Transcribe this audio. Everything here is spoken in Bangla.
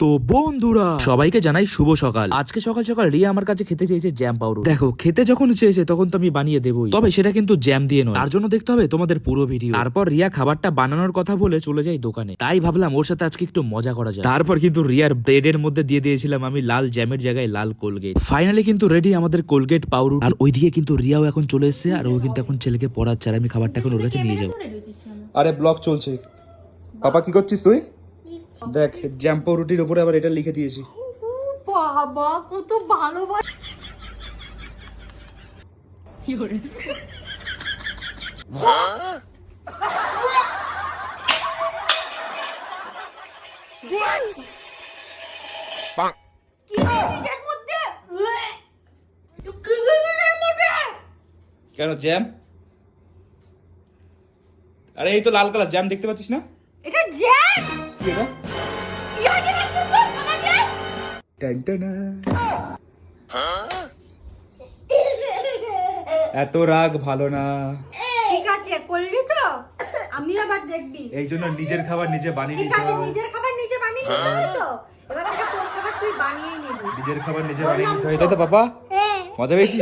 তো বন্ধুরা সবাইকে জানাই শুভ সকাল। আজকে সকাল সকাল রিয়া আমার কাছে খেতে চেয়েছে জ্যাম পাউরুটি। দেখো খেতে যখন চেয়েছে তখন তো আমি বানিয়ে দেবই, তবে সেটা কিন্তু জ্যাম দিয়ে নয়। তার জন্য দেখতে হবে তোমাদের পুরো ভিডিও। তারপর রিয়া খাবারটা বানানোর কথা বলে চলে যায় দোকানে। তাই ভাবলাম ওর সাথে আজকে একটু মজা করা যায়। তারপর কিন্তু রিয়ার ব্রেডের মধ্যে দিয়ে দিয়েছিলাম আমি লাল জ্যামের জায়গায় লাল কোলগেট। ফাইনালি কিন্তু রেডি আমাদের কোলগেট পাউরুটি। আর ওইদিকে কিন্তু রিয়াও এখন চলে এসেছে, আর ও কিন্তু এখন ছেলেকে পড়াচ্ছে, আর আমি খাবারটা এখন ওর কাছে নিয়ে যাবো। আরে ব্লগ চলছে। পাপা কি করছিস তুই? দেখ জ্যাম পাউরুটির উপরে আবার এটা লিখে দিয়েছি। বাবা কত ভালোবাসা। কেন জ্যাম? আরে এই তো লাল কালার জ্যাম দেখতে পাচ্ছিস না? এটা জ্যাম। কি এটা? ইয়ার্কি মারছিস তো আমাকে? টানটানা। এত রাগ ভালো না। ঠিক আছে করলি তো, আমি আবার দেখবি। এই জন্য নিজের খাবার নিজে বানিয়ে ঠিক নিতে আছে হবে। নিজের খাবার নিজে বানিয়ে নিতে হবে তো। এবার থেকে তোর খাবার তুই বানিয়েই নিবি। নিজের খাবার নিজে বানিয়ে নিতে হয়, তাই তো পাপা? মজা পেয়েছিস?